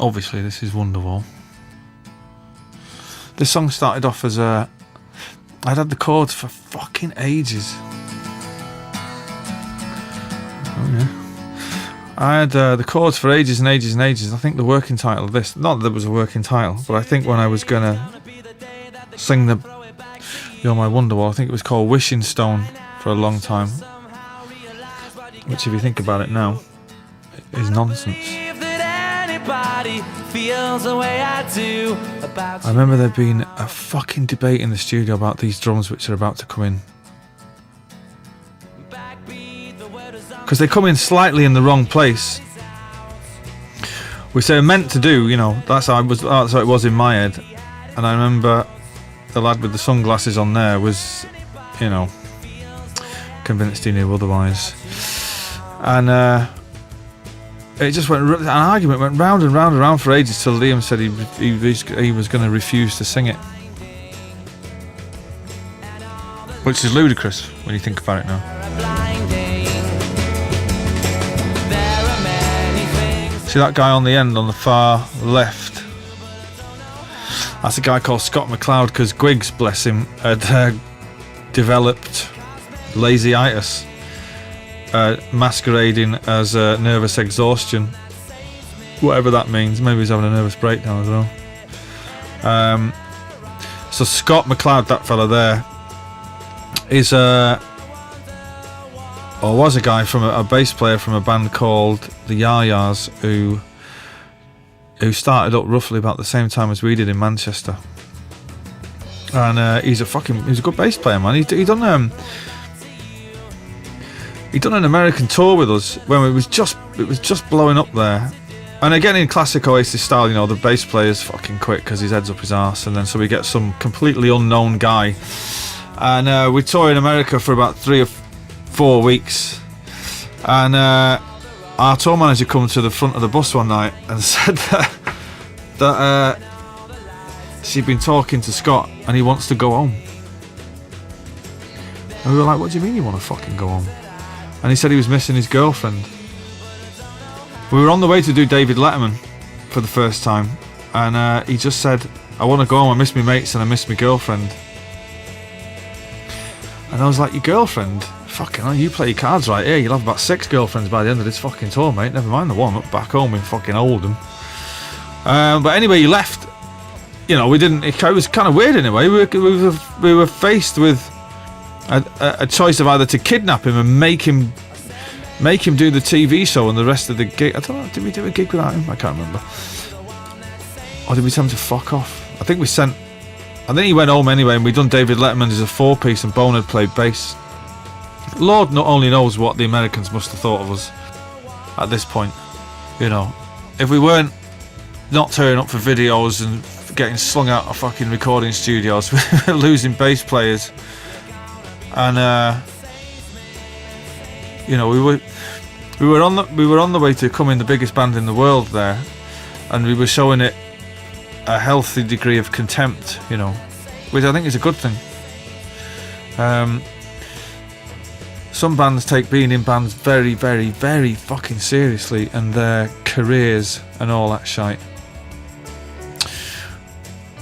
Obviously, this is Wonderwall. This song started off as a... I'd had the chords for fucking ages. Oh, yeah. I had the chords for ages and ages and ages. I think the working title of this... Not that there was a working title, but I think when I was going to sing the You're My Wonderwall, I think it was called Wishing Stone for a long time. Which, if you think about it now, is nonsense. I remember there being a fucking debate in the studio about these drums which are about to come in. Because they come in slightly in the wrong place. Which they were meant to do, you know, that's how it was in my head. And I remember the lad with the sunglasses on there was, you know, convinced he knew otherwise. And it just went, an argument went round and round and round for ages till Liam said he was going to refuse to sing it. Which is ludicrous when you think about it now. See that guy on the end on the far left? That's a guy called Scott McLeod, because Griggs, bless him, had developed lazy-itis. Masquerading as nervous exhaustion, whatever that means. Maybe he's having a nervous breakdown as well. So Scott McLeod, that fella there, is or was a guy from a bass player from a band called the Yayas, who started up roughly about the same time as we did in Manchester. And he's a good bass player, man. He done an American tour with us when it was just blowing up there. And again, in classic Oasis style, you know, the bass player's fucking quick because his head's up his arse, and then so we get some completely unknown guy. And we toured in America for about 3 or 4 weeks. And our tour manager come to the front of the bus one night and said that she'd been talking to Scott and he wants to go home. And we were like, what do you mean you want to fucking go home? And he said he was missing his girlfriend. We were on the way to do David Letterman for the first time, and he just said, I want to go home, I miss my mates and I miss my girlfriend. And I was like, your girlfriend? Fucking hell, you play your cards right here, you'll have about 6 girlfriends by the end of this fucking tour, mate. Never mind the one up back home in fucking Oldham. But anyway, he left. You know, it was kind of weird in a way. We were faced with a choice of either to kidnap him and make him do the TV show and the rest of the gig. I don't know, did we do a gig without him? I can't remember. Or did we tell him to fuck off? I think he went home anyway, and we'd done David Letterman as a 4-piece and Bone had played bass. Lord not only knows what the Americans must have thought of us at this point. You know, if we weren't not turning up for videos and getting slung out of fucking recording studios, we were losing bass players. And you know, we were on the way to becoming the biggest band in the world there, and we were showing it a healthy degree of contempt, you know, which I think is a good thing. Some bands take being in bands very, very, very fucking seriously, and their careers and all that shite.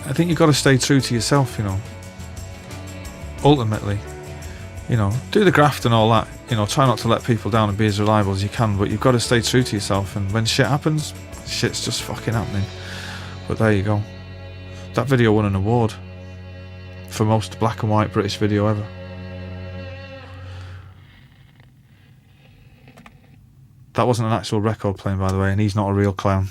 I think you've got to stay true to yourself, you know. Ultimately. You know, do the graft and all that. You know, try not to let people down and be as reliable as you can, but you've got to stay true to yourself. And when shit happens, shit's just fucking happening. But there you go. That video won an award for most black and white British video ever. That wasn't an actual record playing, by the way, and he's not a real clown.